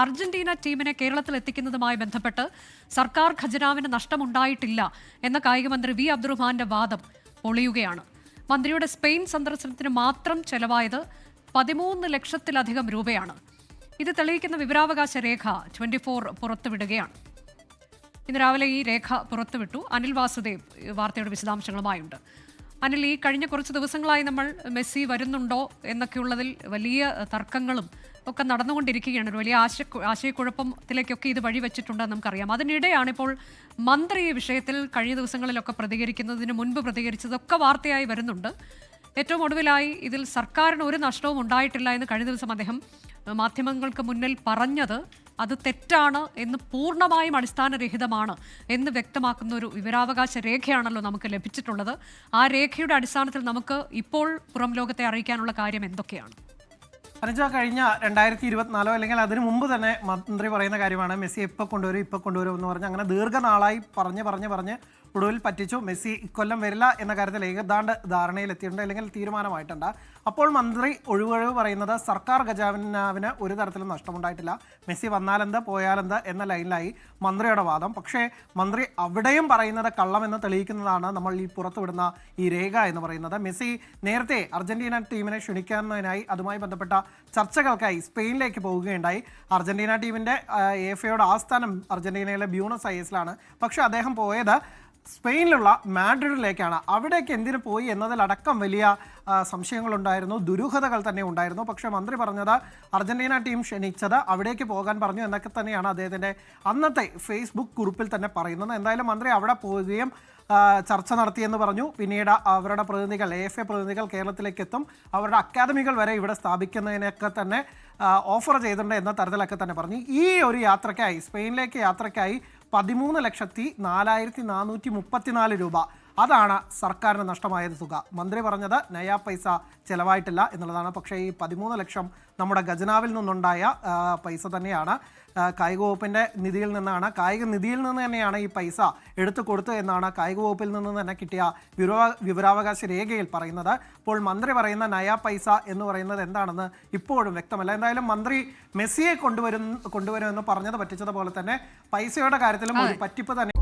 Argentina ടീമിനെ കേരളത്തിൽ എത്തിക്കുന്നതുമായി ബന്ധപ്പെട്ട് സർക്കാർ ഖജനാവിന് നഷ്ടമുണ്ടായിട്ടില്ല എന്ന കായികമന്ത്രി വി അബ്ദുറഹ്മാന്റെ വാദം പൊളിയുകയാണ്. മന്ത്രിയുടെ സ്പെയിൻ സന്ദർശനത്തിന് മാത്രം ചെലവായത് 13 ലക്ഷത്തിലധികം രൂപയാണ്. ഇത് തെളിയിക്കുന്ന വിവരാവകാശ രേഖ 24 പുറത്തുവിടുകയാണ്. ഇന്ന് രാവിലെ ഈ രേഖ പുറത്തുവിട്ടു. അനിൽ വാസുദേവ് വാർത്തയുടെ വിശദാംശങ്ങളുമായുണ്ട്. അനിൽ, ഈ കഴിഞ്ഞ കുറച്ച് ദിവസങ്ങളായി നമ്മൾ മെസ്സി വരുന്നുണ്ടോ എന്നൊക്കെയുള്ളതിൽ വലിയ തർക്കങ്ങളും ഒക്കെ നടന്നുകൊണ്ടിരിക്കുകയാണ്. ഒരു വലിയ ആശയക്കുഴപ്പത്തിലേക്കൊക്കെ ഇത് വഴിവെച്ചിട്ടുണ്ടെന്ന് നമുക്കറിയാം. അതിനിടെയാണ് ഇപ്പോൾ മന്ത്രി ഈ വിഷയത്തിൽ കഴിഞ്ഞ ദിവസങ്ങളിലൊക്കെ പ്രതികരിക്കുന്നതിന് മുൻപ് പ്രതികരിച്ചതൊക്കെ വാർത്തയായി വരുന്നുണ്ട്. ഏറ്റവും ഒടുവിലായി ഇതിൽ സർക്കാരിന് ഒരു നഷ്ടവും ഉണ്ടായിട്ടില്ല എന്ന് കഴിഞ്ഞ ദിവസം അദ്ദേഹം മാധ്യമങ്ങൾക്ക് മുന്നിൽ പറഞ്ഞത് അത് തെറ്റാണ് എന്ന്, പൂർണ്ണമായും അടിസ്ഥാനരഹിതമാണ് എന്ന് വ്യക്തമാക്കുന്ന ഒരു വിവരാവകാശ രേഖയാണല്ലോ നമുക്ക് ലഭിച്ചിട്ടുള്ളത്. ആ രേഖയുടെ അടിസ്ഥാനത്തിൽ നമുക്ക് ഇപ്പോൾ പുറം ലോകത്തെ അറിയിക്കാനുള്ള കാര്യം എന്തൊക്കെയാണ്? അനുജ, കഴിഞ്ഞ 2024 അല്ലെങ്കിൽ അതിനു മുമ്പ് തന്നെ മന്ത്രി പറയുന്ന കാര്യമാണ് മെസ്സി ഇപ്പോൾ കൊണ്ടുവരും എന്ന് പറഞ്ഞ് അങ്ങനെ ദീർഘനാളായി പറഞ്ഞ് ഒടുവിൽ പറ്റിച്ചു. മെസ്സി ഇക്കൊല്ലം വരില്ല എന്ന കാര്യത്തിൽ ഏകദാണ്ട് ധാരണയിലെത്തിയിട്ടുണ്ട്, അല്ലെങ്കിൽ തീരുമാനമായിട്ടുണ്ട്. അപ്പോൾ മന്ത്രി ഒഴിവൊഴിവ് പറയുന്നത് സർക്കാർ ഖജാനാവിന് ഒരു തരത്തിലും നഷ്ടമുണ്ടായിട്ടില്ല, മെസ്സി വന്നാലെന്ത് പോയാലെന്ത് എന്ന ലൈനിലായി മന്ത്രിയുടെ വാദം. പക്ഷേ മന്ത്രി അവിടെയും പറയുന്നത് കള്ളമെന്ന് തെളിയിക്കുന്നതാണ് നമ്മൾ ഈ പുറത്തുവിടുന്ന ഈ രേഖ എന്ന് പറയുന്നത്. മെസ്സി നേരത്തെ അർജന്റീന ടീമിനെ ക്ഷണിക്കുന്നതിനായി അതുമായി ബന്ധപ്പെട്ട ചർച്ചകൾക്കായി സ്പെയിനിലേക്ക് പോവുകയുണ്ടായി. അർജന്റീന ടീമിൻ്റെ എഫ്ഐയുടെ ആസ്ഥാനം അർജന്റീനയിലെ ബ്യൂണസ് ഐറസിലാണ്. പക്ഷേ അദ്ദേഹം പോയത് സ്പെയിനിലുള്ള മാഡ്രിഡിലേക്കാണ്. അവിടേക്ക് എന്തിനു പോയി എന്നതിലടക്കം വലിയ സംശയങ്ങളുണ്ടായിരുന്നു, ദുരൂഹതകൾ തന്നെ ഉണ്ടായിരുന്നു. പക്ഷേ മന്ത്രി പറഞ്ഞത് അർജന്റീന ടീം ക്ഷണിച്ചത് അവിടേക്ക് പോകാൻ പറഞ്ഞു എന്നൊക്കെ തന്നെയാണ് അദ്ദേഹത്തിൻ്റെ അന്നത്തെ ഫേസ്ബുക്ക് കുറിപ്പിൽ തന്നെ പറയുന്നത്. എന്തായാലും മന്ത്രി അവിടെ പോവുകയും ചർച്ച നടത്തിയെന്ന് പറഞ്ഞു. പിന്നീട് അവരുടെ പ്രതിനിധികൾ, AFA പ്രതിനിധികൾ കേരളത്തിലേക്ക് എത്തും, അവരുടെ അക്കാദമികൾ വരെ ഇവിടെ സ്ഥാപിക്കുന്നതിനൊക്കെ തന്നെ ഓഫർ ചെയ്തിട്ടുണ്ട് എന്ന തരത്തിലൊക്കെ തന്നെ പറഞ്ഞു. ഈ ഒരു യാത്രയ്ക്കായി, സ്പെയിനിലേക്ക് യാത്രയ്ക്കായി 13,04,434 രൂപ, അതാണ് സർക്കാരിന് നഷ്ടമായ തുക. മന്ത്രി പറഞ്ഞത് നയാ പൈസ ചിലവായിട്ടില്ല എന്നുള്ളതാണ്. പക്ഷേ ഈ 13 ലക്ഷം നമ്മുടെ ഖജനാവിൽ നിന്നുണ്ടായ പൈസ തന്നെയാണ്. കായിക വകുപ്പിൻ്റെ നിധിയിൽ നിന്നാണ്, കായിക നിധിയിൽ നിന്ന് തന്നെയാണ് ഈ പൈസ എടുത്തു കൊടുത്തത് എന്നാണ് കായിക വകുപ്പിൽ നിന്ന് തന്നെ കിട്ടിയ വിവരാവകാശ രേഖയിൽ പറയുന്നത്. അപ്പോൾ മന്ത്രി പറയുന്ന നയാ പൈസ എന്ന് പറയുന്നത് എന്താണെന്ന് ഇപ്പോഴും വ്യക്തമല്ല. എന്തായാലും മന്ത്രി മെസ്സിയെ കൊണ്ടുവരുമെന്ന് പറഞ്ഞത് പറ്റിച്ചതുപോലെ തന്നെ പൈസയുടെ കാര്യത്തിലും ഒരു പറ്റിപ്പ് തന്നെ